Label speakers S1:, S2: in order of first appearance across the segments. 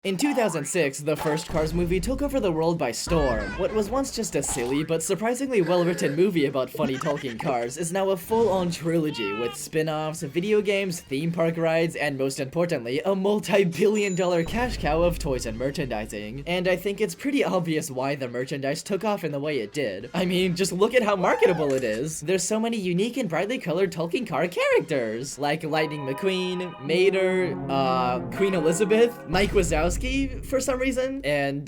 S1: In 2006, the first Cars movie took over the world by storm. What was once just a silly but surprisingly well-written movie about funny talking cars is now a full-on trilogy with spin-offs, video games, theme park rides, and most importantly, a multi-billion-dollar cash cow of toys and merchandising. And I think it's pretty obvious why the merchandise took off in the way it did. I mean, just look at how marketable it is. There's so many unique and brightly colored talking car characters, like Lightning McQueen, Mater, Queen Elizabeth, Mike Wazowski, for some reason, and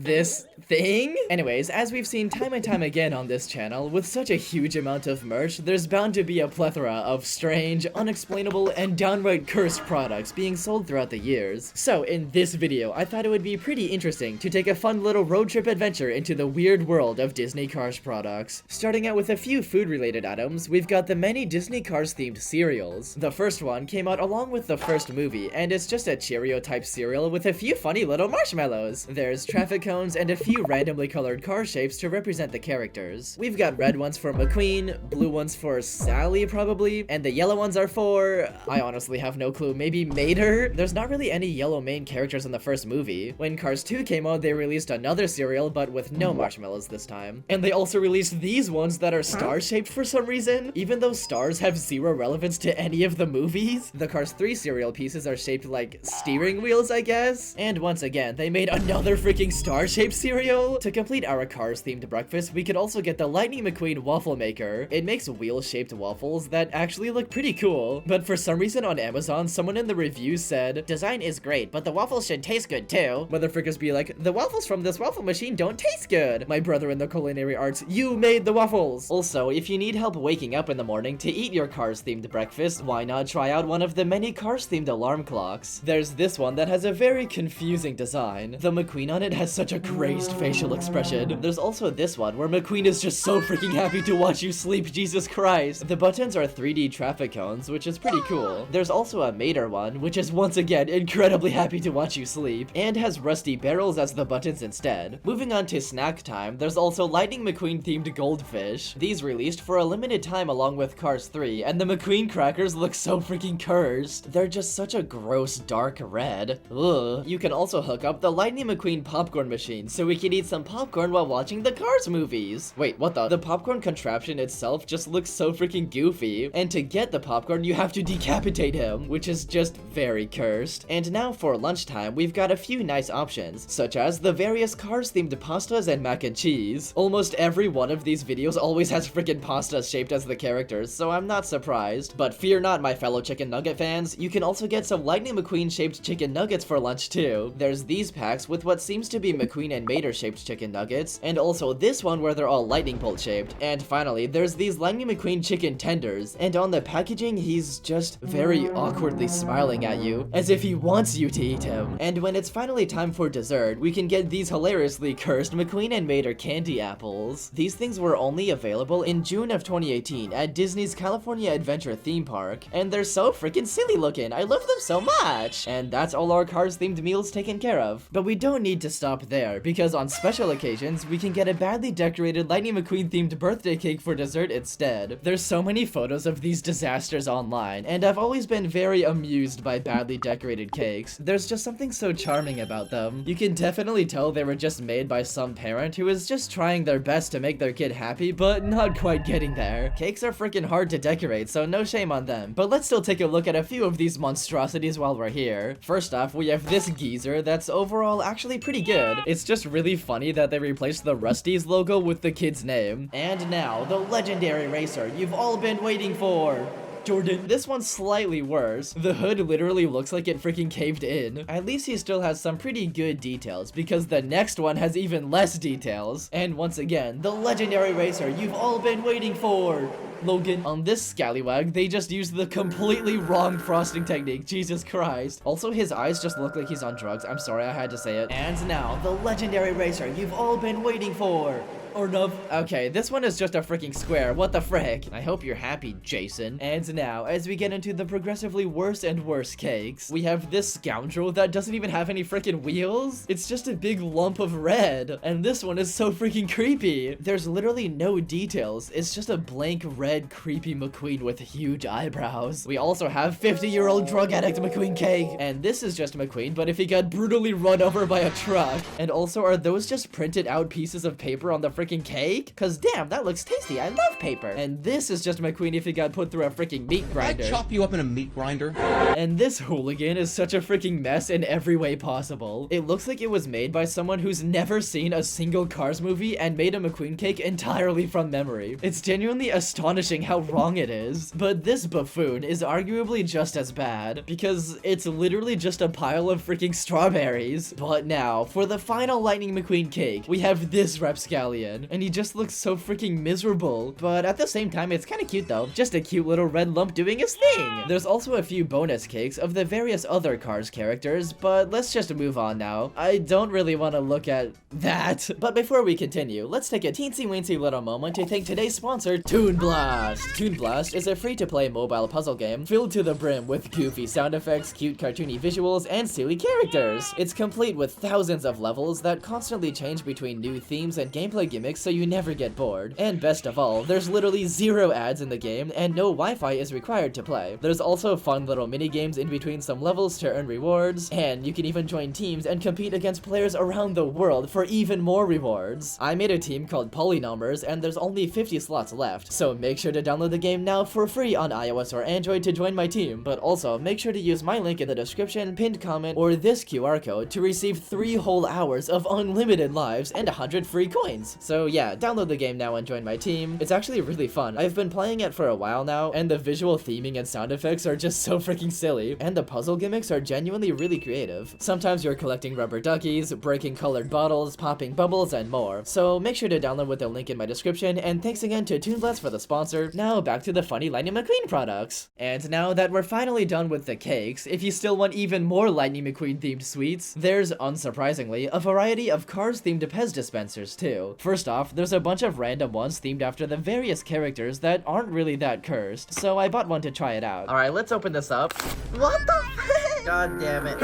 S1: this thing. Anyways, as we've seen time and time again on this channel, with such a huge amount of merch, there's bound to be a plethora of strange, unexplainable, and downright cursed products being sold throughout the years. So in this video, I thought it would be pretty interesting to take a fun little road trip adventure into the weird world of Disney Cars products. Starting out with a few food-related items, we've got the many Disney Cars themed cereals. The first one came out along with the first movie, and it's just a Cheerio-type cereal with a few funny little marshmallows. There's traffic cones and a few randomly colored car shapes to represent the characters. We've got red ones for McQueen, blue ones for Sally probably, and the yellow ones are for, I honestly have no clue, maybe Mater? There's not really any yellow main characters in the first movie. When Cars 2 came out, they released another cereal, but with no marshmallows this time. And they also released these ones that are star-shaped for some reason, even though stars have zero relevance to any of the movies. The Cars 3 cereal pieces are shaped like steering wheels, I guess. And once again, they made another freaking star-shaped cereal. To complete our Cars-themed breakfast, we could also get the Lightning McQueen waffle maker. It makes wheel-shaped waffles that actually look pretty cool. But for some reason on Amazon, someone in the reviews said, "Design is great, but the waffles should taste good too." Motherfuckers be like, "The waffles from this waffle machine don't taste good." My brother in the culinary arts, you made the waffles. Also, if you need help waking up in the morning to eat your Cars-themed breakfast, why not try out one of the many Cars-themed alarm clocks? There's this one that has a very confusing design. The McQueen on it has such a crazed facial expression. There's also this one where McQueen is just so freaking happy to watch you sleep, Jesus Christ. The buttons are 3D traffic cones, which is pretty cool. There's also a Mater one, which is once again incredibly happy to watch you sleep, and has rusty barrels as the buttons instead. Moving on to snack time, there's also Lightning McQueen themed goldfish. These released for a limited time along with Cars 3, and the McQueen crackers look so freaking cursed. They're just such a gross dark red. Ugh. You can also hook up the Lightning McQueen popcorn machine, so we can eat some popcorn while watching the Cars movies. Wait, what the? The popcorn contraption itself just looks so freaking goofy, and to get the popcorn, you have to decapitate him, which is just very cursed. And now for lunchtime, we've got a few nice options, such as the various Cars-themed pastas and mac and cheese. Almost every one of these videos always has freaking pastas shaped as the characters, so I'm not surprised. But fear not, my fellow chicken nugget fans, you can also get some Lightning McQueen shaped chicken nuggets for lunch too. There's these packs with what seems to be McQueen and Mater shaped chicken nuggets, and also this one where they're all lightning bolt shaped. And finally, there's these Lightning McQueen chicken tenders, and on the packaging, he's just very awkwardly smiling at you, as if he wants you to eat him. And when it's finally time for dessert, we can get these hilariously cursed McQueen and Mater candy apples. These things were only available in June of 2018 at Disney's California Adventure theme park, and they're so freaking silly looking. I love them so much! And that's all our Cars themed meals taken care of. But we don't need to stop there, because on special occasions, we can get a badly decorated Lightning McQueen themed birthday cake for dessert instead. There's so many photos of these disasters online, and I've always been very amused by badly decorated cakes. There's just something so charming about them. You can definitely tell they were just made by some parent who is just trying their best to make their kid happy, but not quite getting there. Cakes are freaking hard to decorate, so no shame on them. But let's still take a look at a few of these monstrosities while we're here. First off, we have this geezer that's overall actually pretty good. It's just really funny that they replaced the Rusty's logo with the kid's name. And now, the legendary racer you've all been waiting for, Jordan. This one's slightly worse. The hood literally looks like it freaking caved in. At least he still has some pretty good details, because the next one has even less details. And once again, the legendary racer you've all been waiting for, Logan. On this scallywag, they just used the completely wrong frosting technique, Jesus Christ. Also, his eyes just look like he's on drugs. I'm sorry, I had to say it. And now, the legendary racer you've all been waiting for, Or no. Okay, this one is just a freaking square. What the frick? I hope you're happy, Jason. And now, as we get into the progressively worse and worse cakes, we have this scoundrel that doesn't even have any freaking wheels. It's just a big lump of red. And this one is so freaking creepy. There's literally no details. It's just a blank red creepy McQueen with huge eyebrows. We also have 50-year-old drug addict McQueen cake. And this is just McQueen, but if he got brutally run over by a truck. And also, are those just printed out pieces of paper on the freaking cake? Cause damn, that looks tasty. I love paper. And this is just McQueen if he got put through a freaking meat grinder.
S2: I chop you up in a meat grinder.
S1: And this hooligan is such a freaking mess in every way possible. It looks like it was made by someone who's never seen a single Cars movie and made a McQueen cake entirely from memory. It's genuinely astonishing how wrong it is. But this buffoon is arguably just as bad because it's literally just a pile of freaking strawberries. But now, for the final Lightning McQueen cake, we have this rapscallion, and he just looks so freaking miserable. But at the same time, it's kind of cute though. Just a cute little red lump doing his thing. There's also a few bonus cakes of the various other Cars characters, but let's just move on now. I don't really want to look at that. But before we continue, let's take a teensy weensy little moment to thank today's sponsor, Toon Blast. Toon Blast is a free-to-play mobile puzzle game filled to the brim with goofy sound effects, cute cartoony visuals, and silly characters. It's complete with thousands of levels that constantly change between new themes and gameplay gimmicks so you never get bored. And best of all, there's literally zero ads in the game and no Wi-Fi is required to play. There's also fun little mini games in between some levels to earn rewards, and you can even join teams and compete against players around the world for even more rewards. I made a team called Polynomers and there's only 50 slots left, so make sure to download the game now for free on iOS or Android to join my team, but also make sure to use my link in the description, pinned comment, or this QR code to receive 3 whole hours of unlimited lives and 100 free coins. So yeah, download the game now and join my team. It's actually really fun. I've been playing it for a while now, and the visual theming and sound effects are just so freaking silly, and the puzzle gimmicks are genuinely really creative. Sometimes you're collecting rubber duckies, breaking colored bottles, popping bubbles, and more. So make sure to download with the link in my description, and thanks again to Toon Blast for the sponsor. Now back to the funny Lightning McQueen products. And now that we're finally done with the cakes, if you still want even more Lightning McQueen themed sweets, there's, unsurprisingly, a variety of Cars themed Pez dispensers too. First off, there's a bunch of random ones themed after the various characters that aren't really that cursed, so I bought one to try it out. Alright, let's open this up. What the frick? God damn it.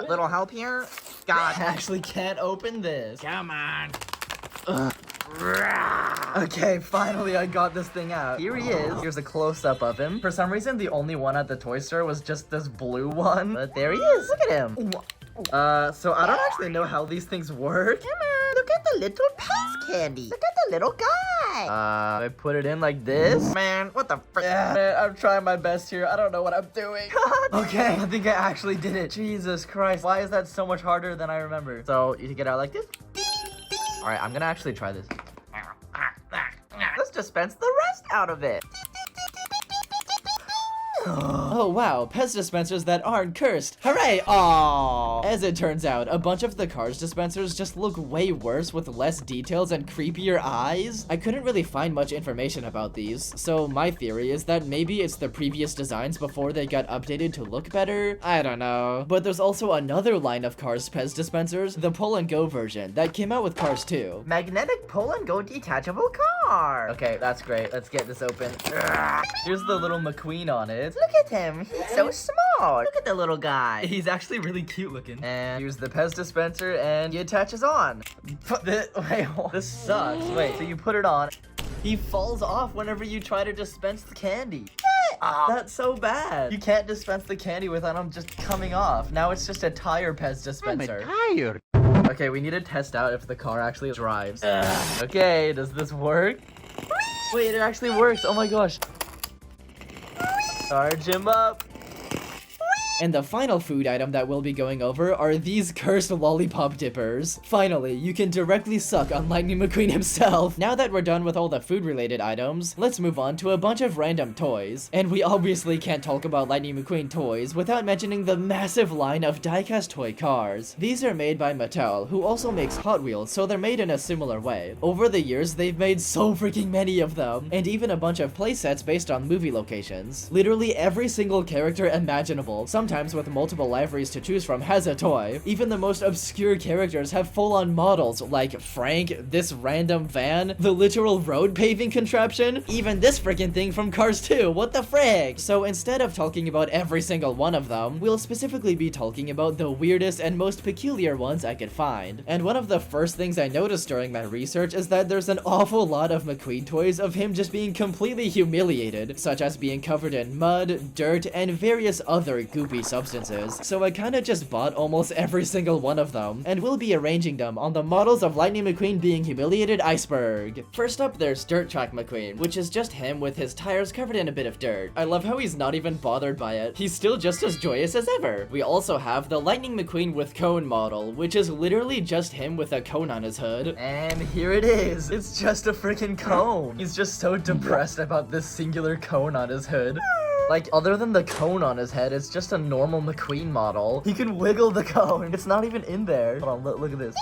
S3: Little help here? God.
S1: I actually can't open this.
S3: Come on.
S1: Okay, finally I got this thing out. Here he is. Here's a close-up of him. For some reason, the only one at the toy store was just this blue one. But there he is. Look at him. So I don't actually know how these things work.
S3: Come on. Look at the little Pez candy. Look at the little guy.
S1: I put it in like this.
S3: Man, what the frick?
S1: Man, I'm trying my best here. I don't know what I'm doing. Okay, I think I actually did it. Jesus Christ. Why is that so much harder than I remember? So you get out like this. All right, I'm gonna actually try this.
S3: Let's dispense the rest out of it.
S1: Oh wow, Pez dispensers that aren't cursed. Hooray! Aww. As it turns out, a bunch of the Cars dispensers just look way worse with less details and creepier eyes. I couldn't really find much information about these, so my theory is that maybe it's the previous designs before they got updated to look better. I don't know. But there's also another line of Cars Pez dispensers, the Pull and Go version, that came out with Cars 2.
S3: Magnetic pull and go detachable car.
S1: Okay, that's great. Let's get this open. Here's the little McQueen on it.
S3: Look at him. He's so small. Look at the little guy.
S1: He's actually really cute looking. And here's the Pez dispenser, and he attaches on. Wait, this sucks. Wait, so you put it on. He falls off whenever you try to dispense the candy. That's so bad. You can't dispense the candy without him just coming off. Now it's just a tire Pez dispenser.
S3: I'm tired.
S1: Okay, we need to test out if the car actually drives. Okay, does this work? Wait, it actually works. Oh my gosh. Charge him up. And the final food item that we'll be going over are these cursed lollipop dippers. Finally, you can directly suck on Lightning McQueen himself. Now that we're done with all the food-related items, let's move on to a bunch of random toys. And we obviously can't talk about Lightning McQueen toys without mentioning the massive line of Diecast toy cars. These are made by Mattel, who also makes Hot Wheels, so they're made in a similar way. Over the years, they've made so freaking many of them, and even a bunch of playsets based on movie locations. Literally every single character imaginable. Some sometimes with multiple liveries to choose from, has a toy. Even the most obscure characters have full-on models, like Frank, this random van, the literal road paving contraption, even this freaking thing from Cars 2, what the frick? So instead of talking about every single one of them, we'll specifically be talking about the weirdest and most peculiar ones I could find. And one of the first things I noticed during my research is that there's an awful lot of McQueen toys of him just being completely humiliated, such as being covered in mud, dirt, and various other goopy substances. So I kinda just bought almost every single one of them, and we'll be arranging them on the models of Lightning McQueen being humiliated Iceberg. First up, there's Dirt Track McQueen, which is just him with his tires covered in a bit of dirt. I love how he's not even bothered by it. He's still just as joyous as ever. We also have the Lightning McQueen with cone model, which is literally just him with a cone on his hood. And here it is. It's just a freaking cone. He's just so depressed about this singular cone on his hood. Like, other than the cone on his head, it's just a normal McQueen model. He can wiggle the cone. It's not even in there. Hold on, look at this.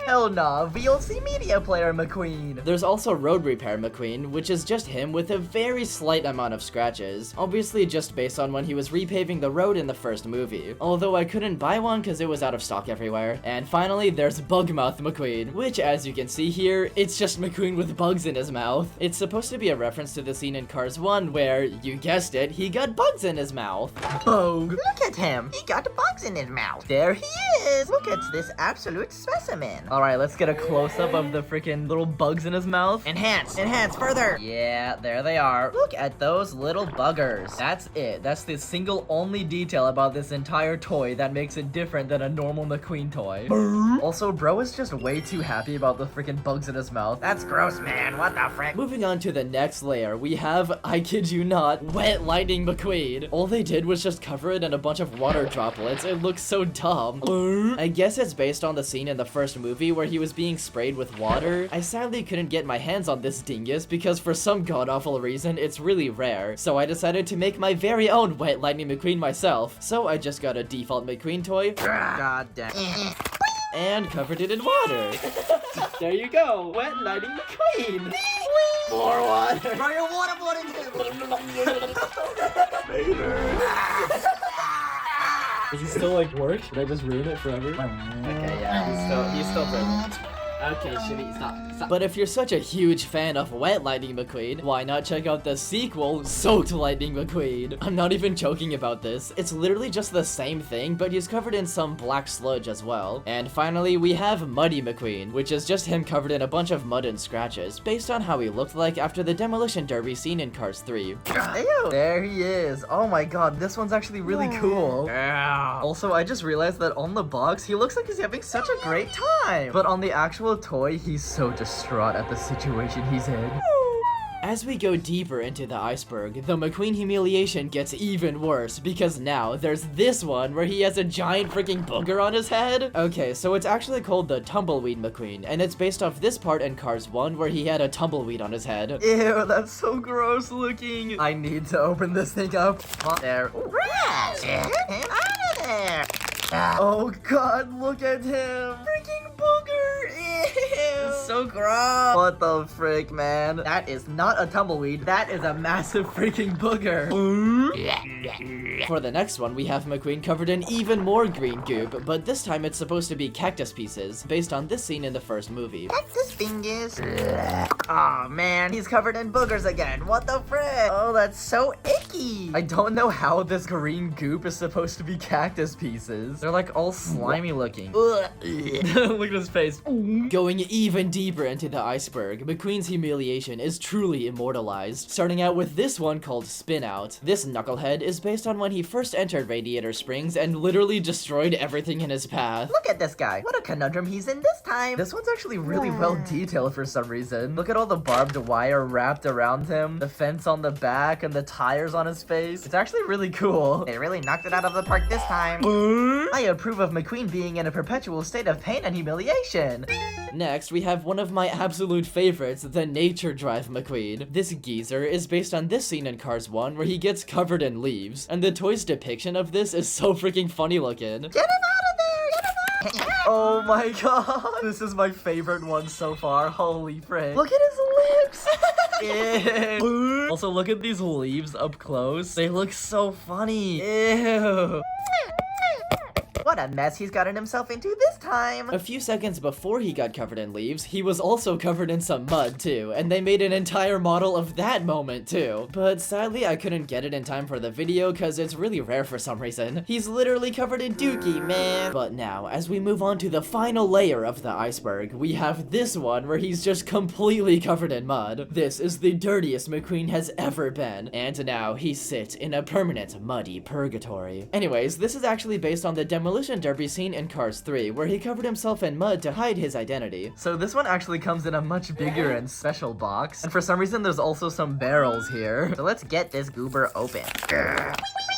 S1: Hell nah, VLC Media Player McQueen. There's also Road Repair McQueen, which is just him with a very slight amount of scratches. Obviously just based on when he was repaving the road in the first movie. Although I couldn't buy one because it was out of stock everywhere. And finally, there's Bugmouth McQueen, which as you can see here, it's just McQueen with bugs in his mouth. It's supposed to be a reference to the scene in Cars 1 where, you guessed it, he got bugs in his mouth. Bug.
S3: Look at him. He got bugs in his mouth. There he is. Look at this absolute specimen.
S1: Alright, let's get a close-up of the freaking little bugs in his mouth.
S3: Enhance further.
S1: Yeah, there they are. Look at those little buggers. That's it. That's the single only detail about this entire toy that makes it different than a normal McQueen toy. Also, bro is just way too happy about the freaking bugs in his mouth.
S3: That's gross, man. What the frick?
S1: Moving on to the next layer, we have, I kid you not, Wet Lightning McQueen. All they did was just cover it in a bunch of water droplets. It looks so dumb. I guess it's based on the scene in the first movie where he was being sprayed with water. I sadly couldn't get my hands on this dingus because for some god-awful reason, it's really rare. So I decided to make my very own Wet Lightning McQueen myself. So I just got a default McQueen toy.
S3: God damn.
S1: And covered it in water. There you go, Wet Lightning McQueen. More water.
S3: Throw your waterboard
S1: Does he still like work? Should I just ruin it forever? Okay, yeah, he's still brilliant. Okay, shitty, stop. But if you're such a huge fan of Wet Lightning McQueen, why not check out the sequel, Soaked Lightning McQueen? I'm not even joking about this. It's literally just the same thing, but he's covered in some black sludge as well. And finally, we have Muddy McQueen, which is just him covered in a bunch of mud and scratches, based on how he looked like after the demolition derby scene in Cars 3.
S3: Ew.
S1: There he is. Oh my god, this one's actually really cool.
S3: Yeah.
S1: Also, I just realized that on the box, he looks like he's having such a great time. But on the actual toy, he's so distraught at the situation he's in. As we go deeper into the Iceberg, the McQueen humiliation gets even worse because now there's this one where he has a giant freaking booger on his head. Okay, so it's actually called the Tumbleweed McQueen, and it's based off this part in Cars 1 where he had a tumbleweed on his head. Ew, that's so gross looking. I need to open this thing up. There.
S3: Rats! Get him out of there!
S1: Oh god, look at him! Freaking booger! Ew! So gross! What the frick, man? That is not a tumbleweed, that is a massive freaking booger! For the next one, we have McQueen covered in even more green goop, but this time it's supposed to be cactus pieces, based on this scene in the first movie.
S3: Cactus fingers. Oh man, he's covered in boogers again. What the frick? Oh, that's so icky.
S1: I don't know how this green goop is supposed to be cactus pieces. They're like all slimy looking. Look at his face. Going even deeper into the Iceberg, McQueen's humiliation is truly immortalized, starting out with this one called Spin Out. This knucklehead is based on when he first entered Radiator Springs and literally destroyed everything in his path.
S3: Look at this guy. What a conundrum he's in this time.
S1: This one's actually really well detailed for some reason. Look at all the barbed wire wrapped around him, the fence on the back, and the tires on his face. It's actually really cool.
S3: They really knocked it out of the park this time.
S1: I approve of McQueen being in a perpetual state of pain and humiliation. Next, we have one of my absolute favorites, the Nature Drive McQueen. This geezer is based on this scene in Cars 1 where he gets covered in leaves, and the toy's depiction of this is so freaking funny looking.
S3: Get him out of there! Get him out!
S1: Oh my god, this is my favorite one so far. Holy frick. Look at his lips!
S3: Ew. Also, look at these leaves up close. They look so funny. Ew. What a mess he's gotten himself into this time.
S1: A few seconds before he got covered in leaves, he was also covered in some mud too, and they made an entire model of that moment too. But sadly, I couldn't get it in time for the video because it's really rare for some reason. He's literally covered in dookie, man. But now, as we move on to the final layer of the iceberg, we have this one where he's just completely covered in mud. This is the dirtiest McQueen has ever been, and now he sits in a permanent muddy purgatory. Anyways, this is actually based on the Demolition Derby scene in Cars 3, where he covered himself in mud to hide his identity. So this one actually comes in a much bigger and special box, and for some reason there's also some barrels here.
S3: So let's get this goober open.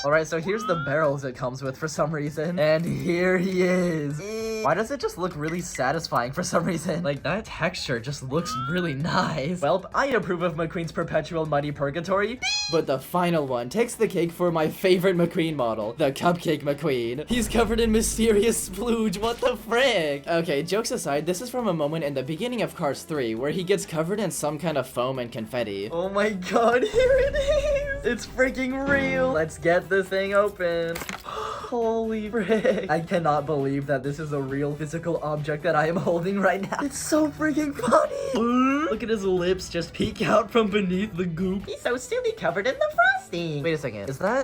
S1: Alright, so here's the barrels it comes with for some reason, and here he is. Why does it just look really satisfying for some reason? Like, that texture just looks really nice. Well, I approve of McQueen's perpetual muddy purgatory, but the final one takes the cake for my favorite McQueen model, the Cupcake McQueen. He's covered in mysterious splooge, what the frick? Okay, jokes aside, this is from a moment in the beginning of Cars 3 where he gets covered in some kind of foam and confetti. Oh my god, here it is! It's freaking real! Let's get this thing open. Holy frick. I cannot believe that this is a real physical object that I am holding right now. It's so freaking funny! Look at his lips just peek out from beneath the goop.
S3: He's so silly covered in the frosting.
S1: Wait a second, is that...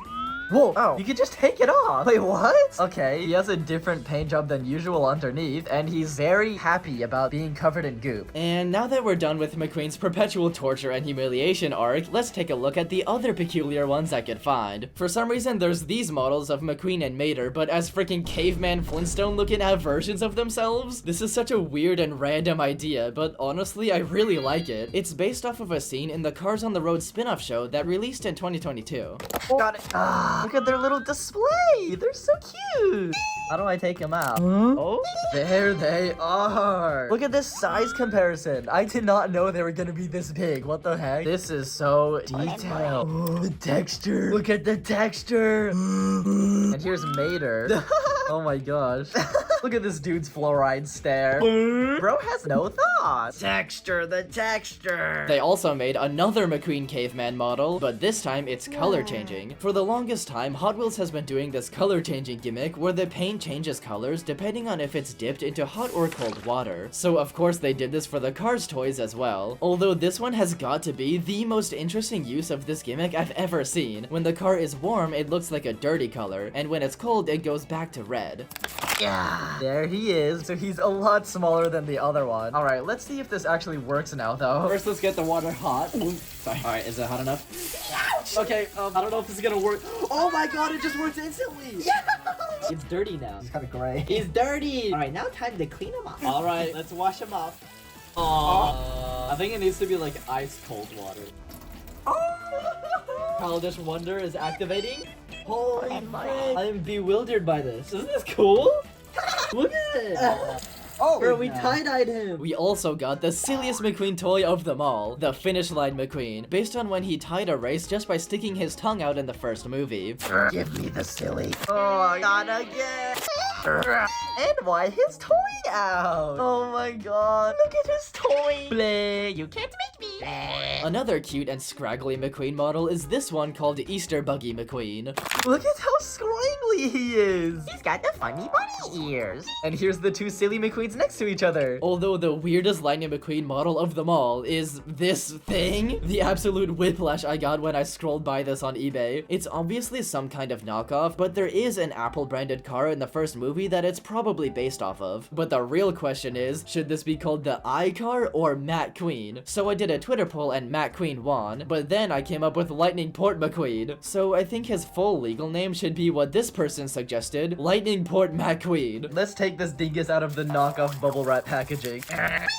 S1: Whoa,
S3: oh,
S1: you can just take it off. Wait, what? Okay, he has a different paint job than usual underneath, and he's very happy about being covered in goop. And now that we're done with McQueen's perpetual torture and humiliation arc, let's take a look at the other peculiar ones I could find. For some reason, there's these models of McQueen and Mater, but as freaking caveman Flintstone looking at versions of themselves. This is such a weird and random idea, but honestly, I really like it. It's based off of a scene in the Cars on the Road spin-off show that released in 2022.
S3: Got it. Look at their little display. They're so cute.
S1: How do I take them out?
S3: Huh?
S1: Oh, there they are. Look at this size comparison. I did not know they were gonna be this big. What the heck? This is so detailed. Oh, the texture. Look at the texture. And here's Mater. Oh my gosh. Look at this dude's fluoride stare.
S3: Bro has no thoughts.
S1: Texture, the texture. They also made another McQueen caveman model, but this time it's color changing. For the longest time, Hot Wheels has been doing this color changing gimmick where the paint changes colors depending on if it's dipped into hot or cold water. So of course they did this for the Cars toys as well. Although this one has got to be the most interesting use of this gimmick I've ever seen. When the car is warm, it looks like a dirty color, and when it's cold, it goes back to red.
S3: Yeah.
S1: There he is. So he's a lot smaller than the other one. All right, let's see if this actually works now, though. First, let's get the water hot. Sorry. All right, is it hot enough? Okay, I don't know if this is gonna work. Oh my god, it just works instantly. It's dirty now.
S3: He's kind of gray.
S1: He's dirty.
S3: All right, now time to clean him up.
S1: All right, let's wash him off. I think it needs to be like ice cold water. Childish Wonder is activating. Holy frick. I am bewildered by this. Isn't this cool? Look at it.
S3: Oh,
S1: bro, we tie-dyed him. We also got the silliest McQueen toy of them all, the Finish Line McQueen, based on when he tied a race just by sticking his tongue out in the first movie.
S3: Give me the silly. Oh, not again. And why his toy out?
S1: Oh my god.
S3: Look at his toy. Bleh, you can't make me. Bleh.
S1: Another cute and scraggly McQueen model is this one called Easter Buggy McQueen.
S3: Look at how scraggly he is. He's got the funny bunny ears.
S1: And here's the two silly McQueens next to each other. Although the weirdest Lightning McQueen model of them all is this thing. The absolute whiplash I got when I scrolled by this on eBay. It's obviously some kind of knockoff, but there is an Apple branded car in the first movie that it's probably based off of. But the real question is, should this be called the iCar or McQueen? So I did a Twitter poll and McQueen won, but then I came up with Lightning Port McQueen. So I think his full legal name should be what this person suggested, Lightning Port McQueen. Let's take this dingus out of the knockoff bubble wrap packaging.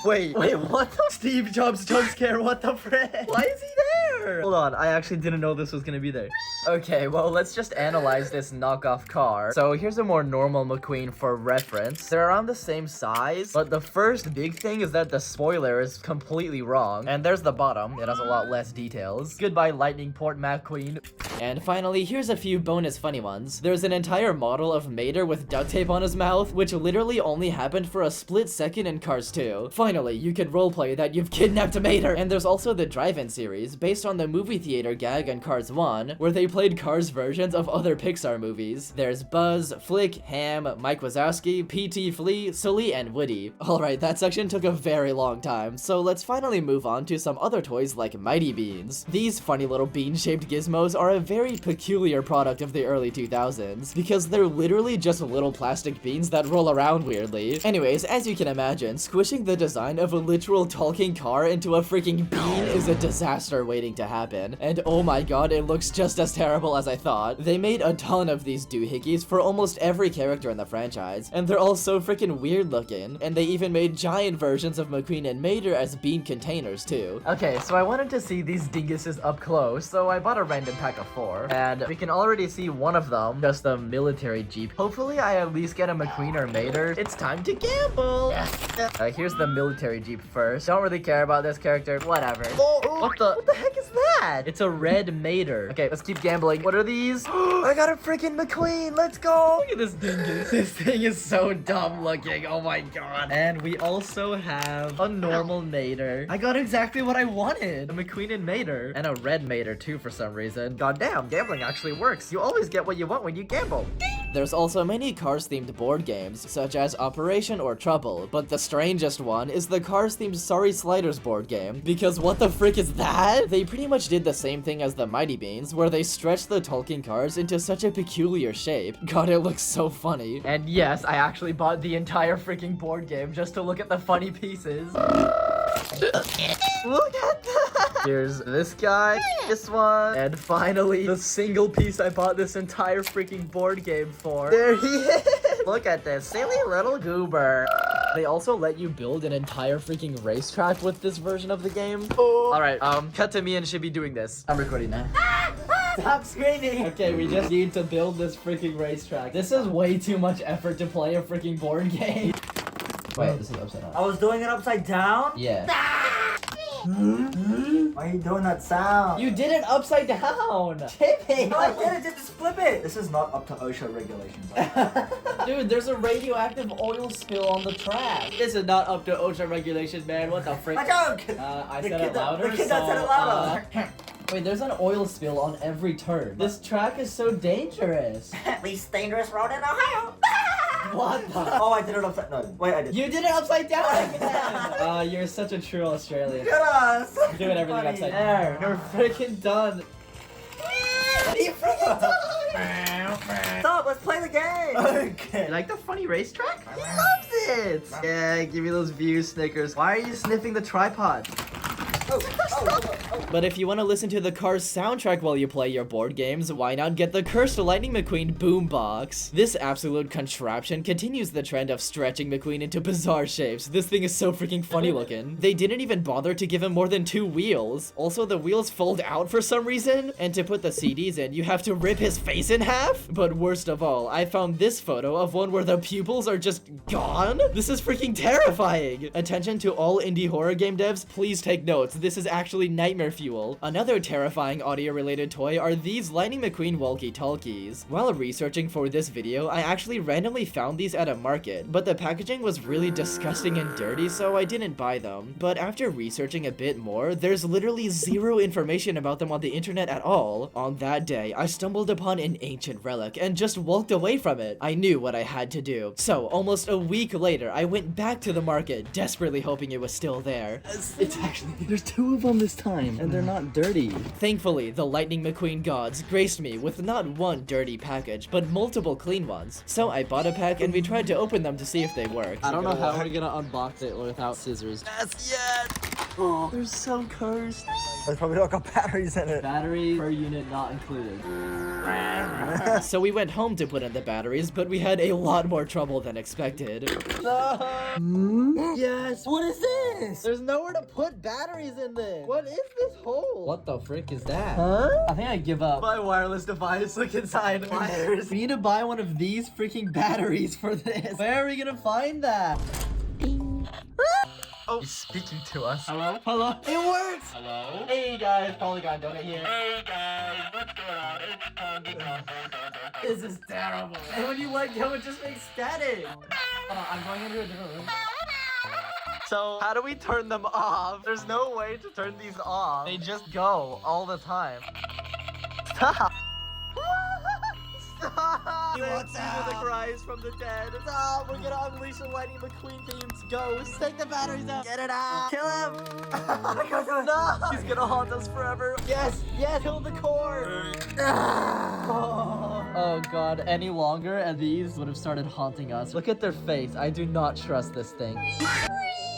S1: Wait, what the? Steve Jobs jump scare, what the frick? Why is he there?
S3: here. Hold on, I actually didn't know this was gonna be there. Okay, well, let's just analyze this knockoff car. So here's a more normal McQueen for reference. They're around the same size, but the first big thing is that the spoiler is completely wrong. And there's the bottom. It has a lot less details. Goodbye, lightning port McQueen.
S1: And finally, here's a few bonus funny ones. There's an entire model of Mater with duct tape on his mouth, which literally only happened for a split second in Cars 2. Finally, you can roleplay that you've kidnapped Mater! And there's also the drive-in series, based on the movie theater gag in Cars 1, where they played Cars versions of other Pixar movies. There's Buzz, Flick, Ham, Mike Wazowski, P.T. Flea, Sully, and Woody. Alright, that section took a very long time, so let's finally move on to some other toys like Mighty Beans. These funny little bean-shaped gizmos are a very peculiar product of the early 2000s, because they're literally just little plastic beans that roll around weirdly. Anyways, as you can imagine, squishing the design of a literal talking car into a freaking bean is a disaster waiting to happen. And oh my god, it looks just as terrible as I thought. They made a ton of these doohickeys for almost every character in the franchise, and they're all so freaking weird looking. And they even made giant versions of McQueen and Mater as bean containers too.
S3: Okay, so I wanted to see these dinguses up close, so I bought a random pack of 4. And we can already see one of them, just a military jeep. Hopefully I at least get a McQueen or Mater. It's time to gamble! Here's the military jeep first. Don't really care about this character. Whatever. What the heck is that? It's a red Mater. Okay, let's keep gambling. What are these? I got a freaking McQueen. Let's go. Look at this dingus. This thing is so dumb looking. Oh my god. And we also have a normal Mater. I got exactly what I wanted. A McQueen and Mater. And a red Mater too for some reason. God damn, gambling actually works. You always get what you want when you gamble.
S1: There's also many Cars-themed board games, such as Operation or Trouble, but the strangest one is the Cars-themed Sorry Sliders board game, because what the frick is that? They pretty much did the same thing as the Mighty Beans, where they stretched the talking cars into such a peculiar shape. God, it looks so funny.
S3: And yes, I actually bought the entire freaking board game just to look at the funny pieces. Look at that! Here's this guy, this one, and finally, the single piece I bought this entire freaking board game for. There he is! Look at this, silly little goober. They also let you build an entire freaking racetrack with this version of the game. Oh. Alright, cut to me and should be doing this. I'm recording now. Stop screaming! Okay, we just need to build this freaking racetrack. This is way too much effort to play a freaking board game. Wait, this is upside down.
S2: I was doing it upside down?
S3: Yeah.
S2: Why are you doing that sound?
S3: You did it upside down! Tippy!
S2: No, I did it, just flip it! This is not up to OSHA regulations.
S3: Dude, there's a radioactive oil spill on the track. This is not up to OSHA regulations, man. What the frick?
S2: I don't!
S3: I said it louder,
S2: The kid that said it louder.
S3: Wait, there's an oil spill on every turn. This track is so dangerous.
S2: Least dangerous road in Ohio.
S3: What the?
S2: Oh, I did it upside down. No, wait, I did.
S3: You did it upside down again! You're such a true Australian.
S2: Look at us!
S3: You're doing everything upside down. You're freaking done.
S2: You freaking done! Stop, let's play the game! Okay.
S3: You like the funny racetrack? He loves it! Yeah, give me those views, Snickers. Why are you sniffing the tripod?
S1: But if you want to listen to the Cars soundtrack while you play your board games, why not get the Cursed Lightning McQueen boombox? This absolute contraption continues the trend of stretching McQueen into bizarre shapes. This thing is so freaking funny looking. They didn't even bother to give him more than 2 wheels. Also, the wheels fold out for some reason, and to put the CDs in, you have to rip his face in half? But worst of all, I found this photo of one where the pupils are just gone? This is freaking terrifying! Attention to all indie horror game devs, please take notes. This is actually nightmare fuel. Another terrifying audio-related toy are these Lightning McQueen walkie-talkies. While researching for this video, I actually randomly found these at a market, but the packaging was really disgusting and dirty, so I didn't buy them. But after researching a bit more, there's literally 0 information about them on the internet at all. On that day, I stumbled upon an ancient relic and just walked away from it. I knew what I had to do. So, almost a week later, I went back to the market, desperately hoping it was still there.
S4: It's actually, there's 2 of them this time, and they're not dirty.
S1: Thankfully, the Lightning McQueen gods graced me with not one dirty package, but multiple clean ones. So I bought a pack and we tried to open them to see if they worked.
S4: I don't know how we're gonna unbox it without scissors.
S3: Yes, yet!
S4: Oh, they're so cursed.
S2: There's probably not got batteries in it.
S4: Battery per unit not included.
S1: So we went home to put in the batteries, but we had a lot more trouble than expected.
S3: Yes. What is this? There's nowhere to put batteries in this. What is this hole?
S4: What the frick is that?
S3: Huh? I think I give up. My wireless device. Look inside. Wires. We need to buy one of these freaking batteries for this. Where are we gonna find that? Oh, he's speaking to us. Hello? Hello? It works! Hello? Hey guys, Polygon Donut here. Hey guys, what's going on? It's Polygon. This is terrible. And when you let go, it just makes static. I'm going into a different room. So, how do we turn them off? There's no way to turn these off. They just go all the time. Stop! Stop! What's the cries from the dead. Stop! We're gonna unleash a Lightning McQueen themed ghost. Take the batteries out. Get it out. Kill him. No! He's gonna haunt us forever. Yes! Yes! Kill the core. Oh god, any longer and these would have started haunting us. Look at their face. I do not trust this thing.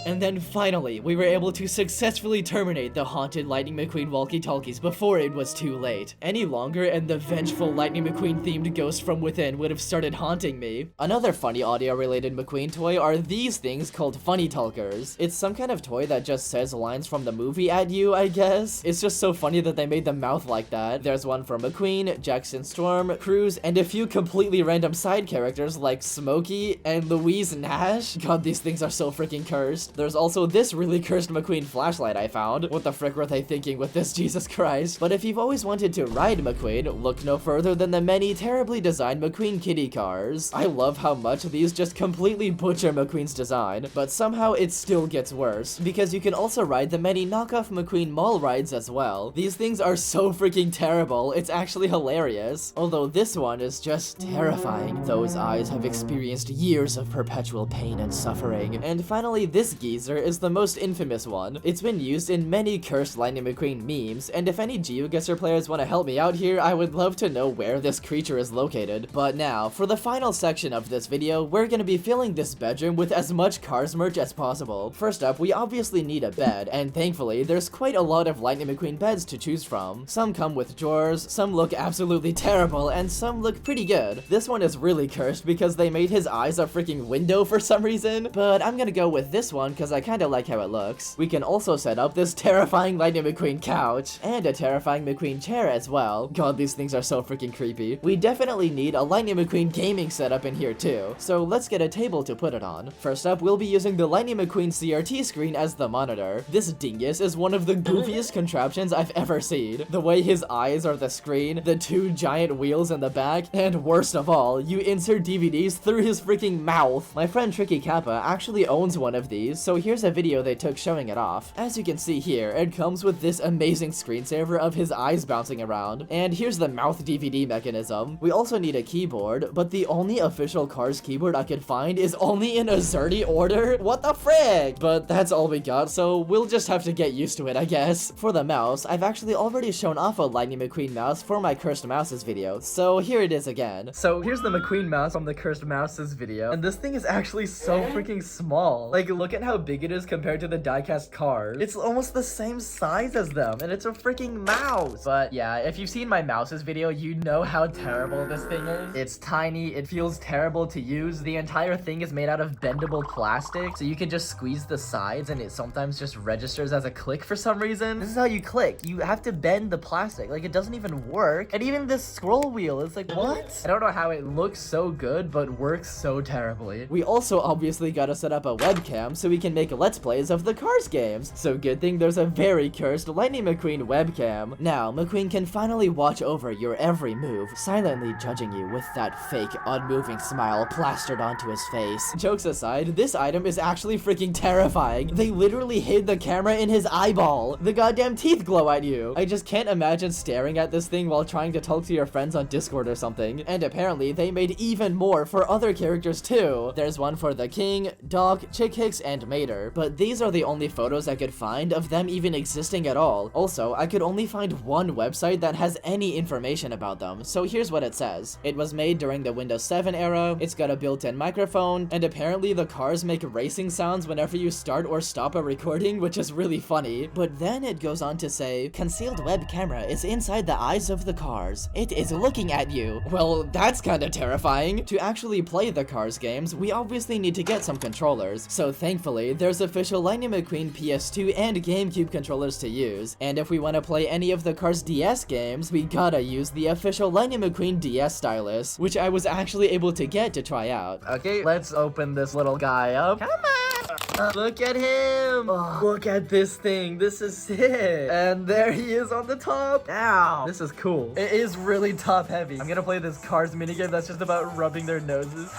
S1: And then finally, we were able to successfully terminate the haunted Lightning McQueen walkie-talkies before it was too late. Any longer and the vengeful Lightning McQueen themed ghost from within would have started haunting me. Another funny audio related McQueen toy are these things called funny talkers. It's some kind of toy that just says lines from the movie at you, I guess. It's just so funny that they made the mouth like that. There's one for McQueen, Jackson Storm, Cruz, and a few completely random side characters like Smokey and Louise Nash. God, these things are so freaking cursed. There's also this really cursed McQueen flashlight I found. What the frick were they thinking with this, Jesus Christ? But if you've always wanted to ride McQueen, look no further than the many terribly designed McQueen kitty cars. I love how much these just completely butcher McQueen's design, but somehow it still gets worse, because you can also ride the many knockoff McQueen mall rides as well. These things are so freaking terrible, it's actually hilarious. Although this one is just terrifying. Those eyes have experienced years of perpetual pain and suffering. And finally, this geezer is the most infamous one. It's been used in many cursed Lightning McQueen memes, and if any GeoGuessr players want to help me out here, I would love to know where this creature is located. But now, for the final section of this video, we're gonna be filling this bedroom with as much Cars merch as possible. First up, we obviously need a bed, and thankfully, there's quite a lot of Lightning McQueen beds to choose from. Some come with drawers, some look absolutely terrible, and some look pretty good. This one is really cursed because they made his eyes a freaking window for some reason, but I'm gonna go with this one because I kinda like how it looks. We can also set up this terrifying Lightning McQueen couch, and a terrifying McQueen chair as well. God, these things are so freaking creepy. We definitely need a Lightning McQueen gaming setup in here too, so let's get a table to put it on. First up, we'll be using the Lightning McQueen CRT screen as the monitor. This dingus is one of the goofiest contraptions I've ever seen. The way his eyes are the screen, the two giant wheels in the back, and worst of all, you insert DVDs through his freaking mouth. My friend Tricky Kappa actually owns one of these, so here's a video they took showing it off. As you can see here, it comes with this amazing screensaver of his eyes bouncing around, and here's the mouth DVD mechanism. We also need a keyboard, but the only official Cars keyboard I could find is only in a Zerty order? What the frick? But that's all we got, so we'll just have to get used to it, I guess. For the mouse, I've actually already shown off a Lightning McQueen mouse for my Cursed Mouses video, so here it is again.
S3: So here's the McQueen mouse from the Cursed Mouses video, and this thing is actually so freaking small. Like, look at how big it is compared to the Diecast cars. It's almost the same size as them, and it's a freaking mouse. But yeah, if you've seen my mouses video, you know how terrible this thing is. It's tiny, it feels terrible to use. The entire thing is made out of bendable plastic, so you can just squeeze the sides and it sometimes just registers as a click for some reason. This is how you click. You have to bend the plastic. Like, it doesn't even work. And even this scroll wheel is like, what? I don't know how it looks so good, but works so terribly.
S1: We also obviously gotta set up a webcam so we can make Let's Plays of the Cars games. So good thing there's a very cursed Lightning McQueen webcam. Now, McQueen can finally watch over your every move, silently judging you with that fake, unmoving smile plastered onto his face. Jokes aside, this item is actually freaking terrifying. They literally hid the camera in his eyeball. The goddamn teeth glow at you. I just can't imagine staring at this thing while trying to talk to your friends on Discord or something. And apparently, they made even more for other characters too. There's one for the King, Doc, Chick Hicks, and Mater, but these are the only photos I could find of them even existing at all. Also, I could only find one website that has any information about them, so here's what it says. It was made during the Windows 7 era, it's got a built-in microphone, and apparently the cars make racing sounds whenever you start or stop a recording, which is really funny. But then it goes on to say, concealed web camera is inside the eyes of the cars. It is looking at you. Well, that's kinda terrifying. To actually play the Cars games, we obviously need to get some controllers, so thankfully, there's official Lightning McQueen PS2 and GameCube controllers to use, and if we want to play any of the Cars DS games, we gotta use the official Lightning McQueen DS stylus, which I was actually able to get to try out.
S3: Okay, let's open this little guy up. Come on! Look at him! Oh, look at this thing. This is sick. And there he is on the top. Ow! This is cool. It is really top heavy. I'm gonna play this Cars minigame that's just about rubbing their noses.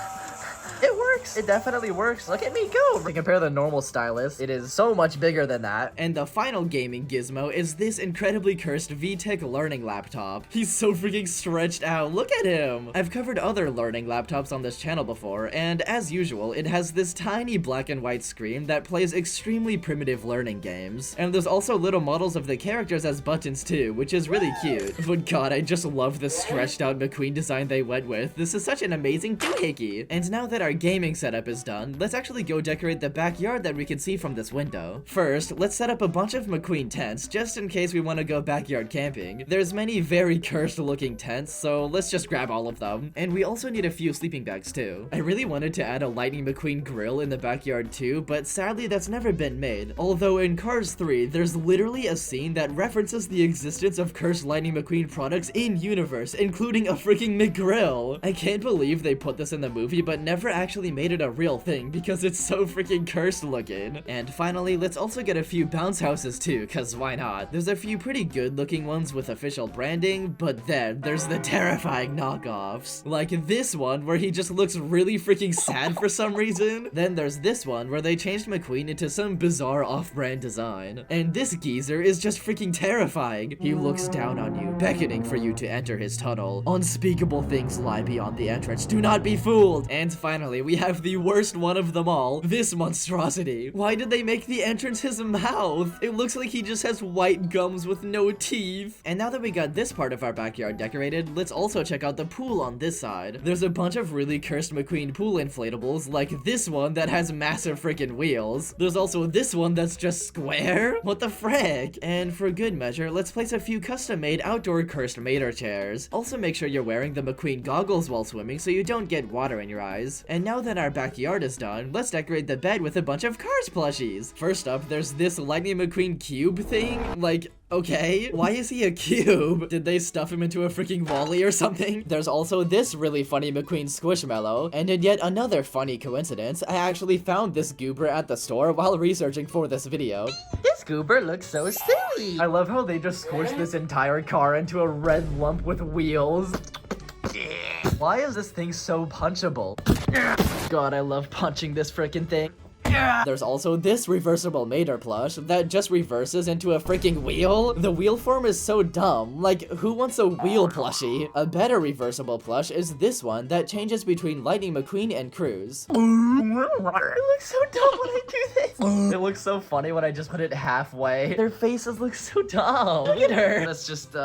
S3: It works. It definitely works. Look at me go. To compare the normal stylus, it is so much bigger than that.
S1: And the final gaming gizmo is this incredibly cursed VTech learning laptop. He's so freaking stretched out. Look at him. I've covered other learning laptops on this channel before, and as usual, it has this tiny black and white screen that plays extremely primitive learning games. And there's also little models of the characters as buttons too, which is really cute. But god, I just love the stretched out McQueen design they went with. This is such an amazing doohickey. And now that our gaming setup is done, let's actually go decorate the backyard that we can see from this window. First, let's set up a bunch of McQueen tents, just in case we want to go backyard camping. There's many very cursed looking tents, so let's just grab all of them. And we also need a few sleeping bags too. I really wanted to add a Lightning McQueen grill in the backyard too, but sadly that's never been made. Although in Cars 3, there's literally a scene that references the existence of cursed Lightning McQueen products in-universe, including a freaking McGrill. I can't believe they put this in the movie, but never actually made it a real thing because it's so freaking cursed looking. And finally, let's also get a few bounce houses too, cause why not? There's a few pretty good looking ones with official branding, but then there's the terrifying knockoffs. Like this one where he just looks really freaking sad for some reason. Then there's this one where they changed McQueen into some bizarre off-brand design. And this geezer is just freaking terrifying. He looks down on you, beckoning for you to enter his tunnel. Unspeakable things lie beyond the entrance. Do not be fooled. And finally, we have the worst one of them all, this monstrosity. Why did they make the entrance his mouth? It looks like he just has white gums with no teeth. And now that we got this part of our backyard decorated, let's also check out the pool on this side. There's a bunch of really cursed McQueen pool inflatables, like this one that has massive freaking wheels. There's also this one that's just square. What the frick? And for good measure, let's place a few custom-made outdoor cursed Mater chairs. Also make sure you're wearing the McQueen goggles while swimming so you don't get water in your eyes. And now that our backyard is done, let's decorate the bed with a bunch of Cars plushies. First up, there's this Lightning McQueen cube thing. Like, okay, why is he a cube? Did they stuff him into a freaking Wall-E or something? There's also this really funny McQueen Squishmallow, and in yet another funny coincidence, I actually found this goober at the store while researching for this video.
S3: This goober looks so silly. I love how they just squished this entire car into a red lump with wheels. Why is this thing so punchable? God, I love punching this frickin' thing.
S1: There's also this reversible Mater plush that just reverses into a freaking wheel. The wheel form is so dumb. Like, who wants a wheel plushie? A better reversible plush is this one that changes between Lightning McQueen and Cruz.
S3: It looks so dumb when I do this. It looks so funny when I just put it halfway. Their faces look so dumb. Look at her. Let's just,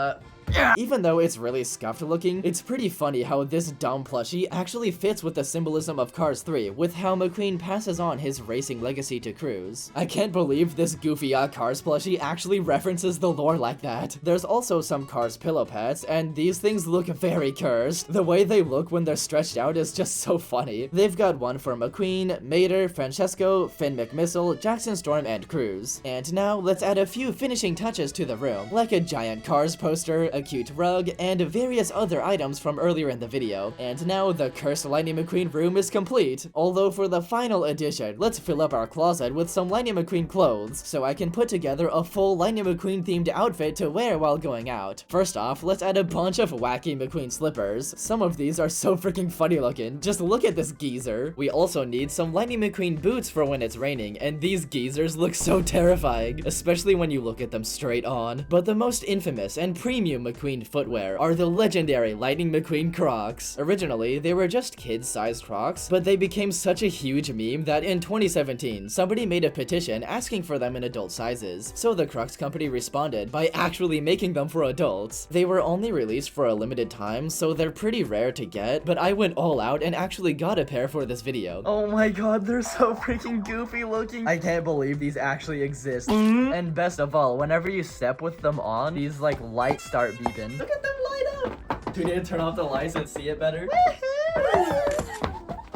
S1: Even though it's really scuffed looking, it's pretty funny how this dumb plushie actually fits with the symbolism of Cars 3, with how McQueen passes on his racing legacy to Cruz. I can't believe this goofy Cars plushie actually references the lore like that. There's also some Cars pillow pads, and these things look very cursed. The way they look when they're stretched out is just so funny. They've got one for McQueen, Mater, Francesco, Finn McMissile, Jackson Storm, and Cruz. And now, let's add a few finishing touches to the room, like a giant Cars poster, a cute rug, and various other items from earlier in the video. And now the cursed Lightning McQueen room is complete. Although for the final addition, let's fill up our closet with some Lightning McQueen clothes, so I can put together a full Lightning McQueen themed outfit to wear while going out. First off, let's add a bunch of wacky McQueen slippers. Some of these are so freaking funny looking. Just look at this geezer. We also need some Lightning McQueen boots for when it's raining, and these geezers look so terrifying, especially when you look at them straight on. But the most infamous and premium McQueen McQueen footwear are the legendary Lightning McQueen Crocs. Originally, they were just kid-sized Crocs, but they became such a huge meme that in 2017, somebody made a petition asking for them in adult sizes. So the Crocs company responded by actually making them for adults. They were only released for a limited time, so they're pretty rare to get, but I went all out and actually got a pair for this video.
S3: Oh my god, they're so freaking goofy looking. I can't believe these actually exist. And best of all, whenever you step with them on, these like lights start beeping. Look at them light up. Do we need to turn off the lights and see it better?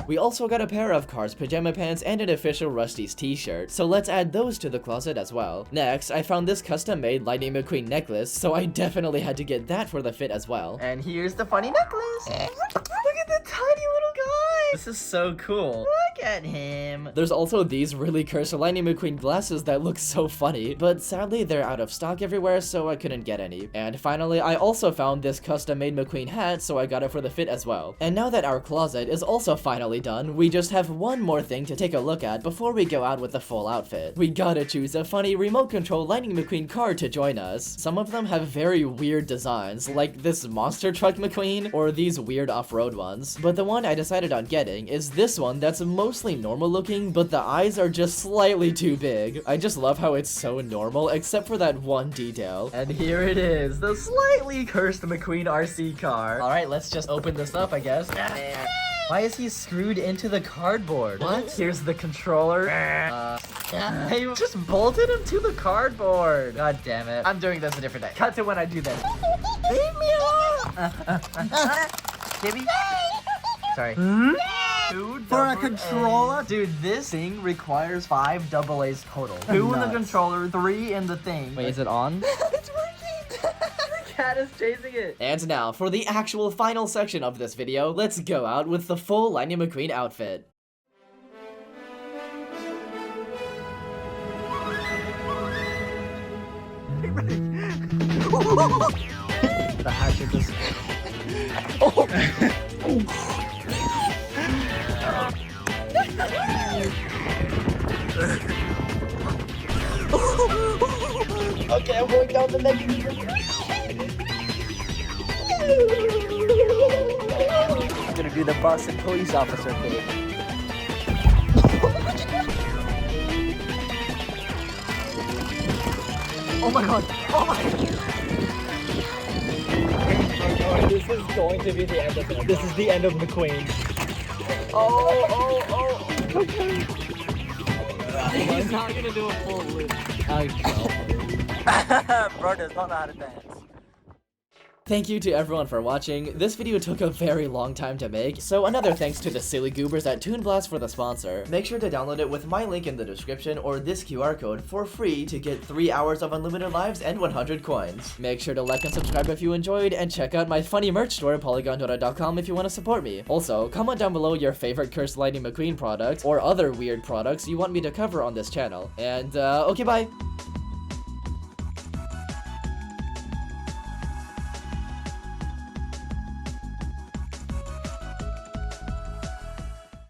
S1: We also got a pair of Cars pajama pants and an official Rusty's t-shirt, so let's add those to the closet as well. Next, I found this custom-made Lightning McQueen necklace, so I definitely had to get that for the fit as well.
S3: And here's the funny necklace. Look at the tiny little guy. This is so cool. Look at him.
S1: There's also these really cursed Lightning McQueen glasses that look so funny, but sadly they're out of stock everywhere, so I couldn't get any. And finally, I also found this custom-made McQueen hat, so I got it for the fit as well. And now that our closet is also finally done, we just have one more thing to take a look at before we go out with the full outfit. We gotta choose a funny remote control Lightning McQueen car to join us. Some of them have very weird designs, like this monster truck McQueen, or these weird off-road ones. But the one I decided on getting is this one that's mostly normal looking, but the eyes are just slightly too big. I just love how it's so normal, except for that one detail.
S3: And here it is, the slightly cursed McQueen RC car. Alright, let's just open this up, I guess. Why is he screwed into the cardboard? What? Here's the controller. Hey, just bolted him to the cardboard. God damn it. I'm doing this a different day. Cut to when I do this. Leave me alone. Gibby? Sorry.
S2: For a controller?
S3: Dude, this thing requires 5 AA's total. 2 in the controller, 3 in the thing. Wait, is it on? It's working! Cat is chasing it.
S1: And now, for the actual final section of this video, let's go out with the full Lightning McQueen outfit.
S3: The hatchet just... Okay, I'm going down the next. I'm gonna do the Boston police officer thing. Oh my god! Oh my god! This is going to be the end of it. This is the end of McQueen. Oh! Okay. He's not gonna do a full loop.
S2: Bro does not know how to dance.
S1: Thank you to everyone for watching. This video took a very long time to make, so another thanks to the silly goobers at Toon for the sponsor. Make sure to download it with my link in the description or this QR code for free to get 3 hours of unlimited lives and 100 coins. Make sure to like and subscribe if you enjoyed, and check out my funny merch store at polygon.com if you want to support me. Also, comment down below your favorite cursed Lightning McQueen products or other weird products you want me to cover on this channel. And okay, bye!